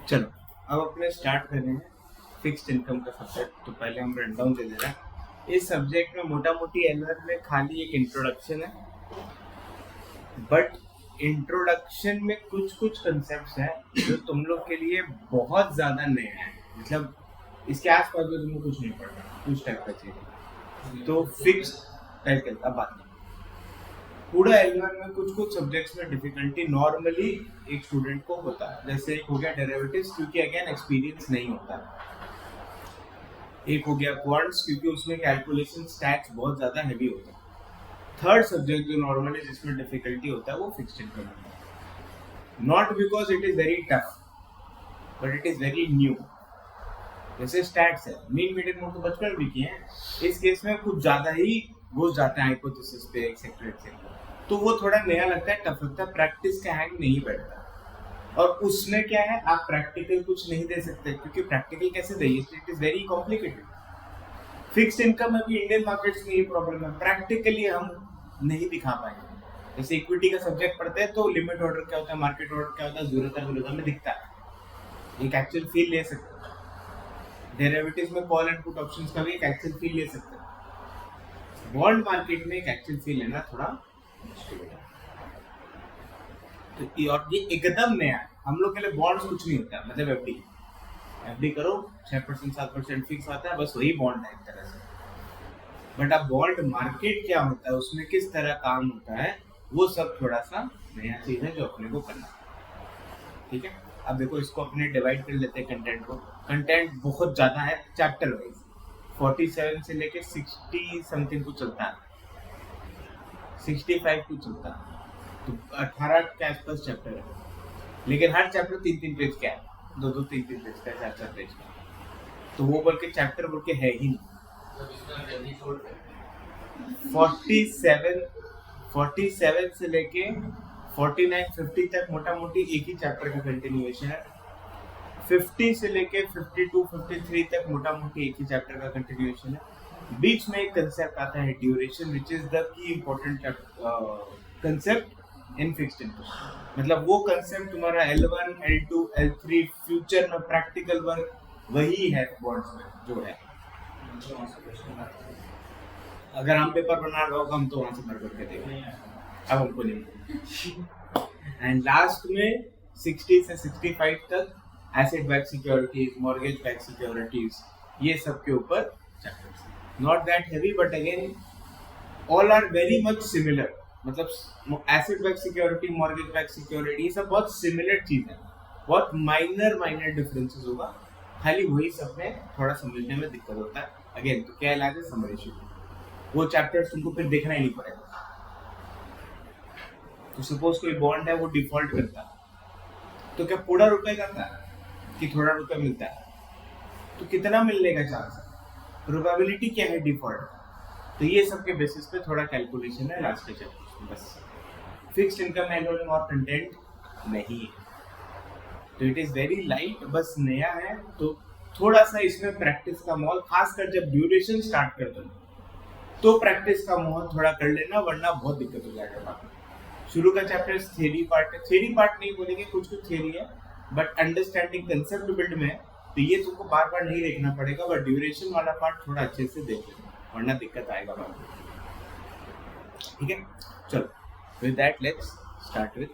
चलो अब अपने स्टार्ट कर रहे हैं फिक्स्ड इनकम का सब्जेक्ट। तो पहले हम रन डाउन दे दे रहे हैं। इस सब्जेक्ट में मोटा मोटी एलवर में खाली एक इंट्रोडक्शन है, बट इंट्रोडक्शन में कुछ कुछ कंसेप्ट्स हैं जो तुम लोग के लिए बहुत ज्यादा नए हैं। मतलब इसके आसपास भी तुमको कुछ नहीं पड़ना, कुछ टाइप का चाहिए। तो फिक्स टाइप का अब बात नहीं। पूरा एलवन में कुछ कुछ सब्जेक्ट्स में डिफिकल्टी नॉर्मली एक स्टूडेंट को होता है। जैसे एक हो गया डेरिवेटिव्स, क्योंकि अगेन एक्सपीरियंस नहीं होता। एक हो गया क्वांट्स, क्योंकि उसमें कैलकुलेशन स्टैट्स बहुत ज्यादा हैवी होता है। थर्ड सब्जेक्ट जो नॉर्मली जिसमें डिफिकल्टी होता है वो फिक्स्ड इनकम है। Not because it is very tough, but it is very new. जैसे स्टैट्स है, मीन मीडियन मोड तो बचपन में भी किए हैं, इस केस में कुछ ज्यादा ही घुस जाते हैं हाइपोथेसिस पे एक्सेट्रा एक्सेट्रा। तो वो थोड़ा नया लगता है, टफ लगता है, प्रैक्टिस का हैंग नहीं बैठता। और उसमें क्या है, आप प्रैक्टिकल कुछ नहीं दे सकते, क्योंकि प्रैक्टिकल कैसे देंगे, it is very complicated. Fixed income में भी इंडियन मार्केट्स में ये प्रॉब्लम है, प्रैक्टिकली हम नहीं दिखा पाएंगे। जैसे इक्विटी का सब्जेक्ट पढ़ते हैं तो लिमिट ऑर्डर क्या होता है, मार्केट ऑर्डर क्या होता है, जरूरत है विरोध में दिखता है, एक एक्चुअल फील ले सकते हैं। डेरिवेटिव्स में कॉल एंड पुट ऑप्शंस का भी एक एक्चुअल फील ले सकते हैं। बॉन्ड मार्केट में एक एक्चुअल फील लेना थोड़ा मुश्किल है। तो ये एकदम नया है हम लोग के लिए। बॉन्ड्स कुछ नहीं होता है, मतलब एफडी करो 6% 7% फिक्स आता है, बस वही बॉन्ड है एक तरह से। बट अब बॉन्ड मार्केट क्या होता है, उसमें किस तरह काम होता है, वो सब थोड़ा सा नया चीज है जो अपने को करना है। ठीक है, अब देखो इसको अपने डिवाइड कर लेते हैं कंटेंट को। कंटेंट बहुत ज्यादा है, चैप्टर वाइज 47 से लेके 60 समथिंग कुछ चलता है, 65 कुछ चलता है। तो 18 के आसपास चैप्टर है, लेकिन हर चैप्टर 3-3 पेज का है, 2-2 3-3 पेज का, 4-4 पेज का। तो वो बोल के चैप्टर बोल के है ही नहीं। 47 से लेके 49-50 तक मोटा मोटी एक ही चैप्टर का कंटिन्यूएशन है। 50 से लेके 52-53 तक मोटा मोटी एक ही चैप्टर का कंटिन्यूएशन है। बीच में एक कंसेप्ट आता है duration, which is the key important concept in fixed income. मतलब वो कंसेप्ट तुम्हारा L1, L2, L3 फ्यूचर में प्रैक्टिकल वर्क वही है बॉन्ड्स में जो है। अगर हम पेपर बना रहे होगा हम तो वहां से भर भर के देंगे, अब हमको नहीं। एंड लास्ट में 60 से 65 तक asset back securities, mortgage back securities, ये सब के ऊपर chapters. Not that heavy, but again all are very much similar. मतलब asset back security, mortgage back security, सब बहुत सिमिलर चीज है, बहुत माइनर डिफरेंसेस होगा, खाली वही सब में थोड़ा समझने में दिक्कत होता है। अगेन तो क्या इलाज है, समरी शीट, वो चैप्टर्स तुमको फिर देखना ही नहीं पड़ेगा। तो सपोज कोई बॉन्ड है वो डिफॉल्ट करता है, तो क्या पूरा रुपए करता है कि थोड़ा रुपए मिलता है, तो कितना मिलने का चांस है, प्रोबेबिलिटी क्या है डिफॉल्ट। तो ये सब के बेसिस पे थोड़ा कैलकुलेशन है लास्ट के चैप्टर में, बस। फिक्स्ड इनकम एनरोलिंग और कंटेंट नहीं है, तो इट इज वेरी लाइट, बस नया है। तो थोड़ा सा इसमें प्रैक्टिस का माहौल, खासकर जब ड्यूरेशन स्टार्ट कर दो तो प्रैक्टिस का माहौल थोड़ा कर लेना, वरना बहुत दिक्कत हो जाएगा बाकी। शुरू का चैप्टर थ्योरी पार्ट है, थ्योरी पार्ट नहीं बोलेंगे, कुछ कुछ थ्योरी है, बट अंडरस्टैंडिंग कंसेप्ट बिल्ड में, तो ये तुमको बार बार नहीं देखना पड़ेगा, बट ड्यूरेशन वाला पार्ट थोड़ा अच्छे से देख लेना, वरना दिक्कत आएगा बाद में। ठीक है, चलो with that let's start with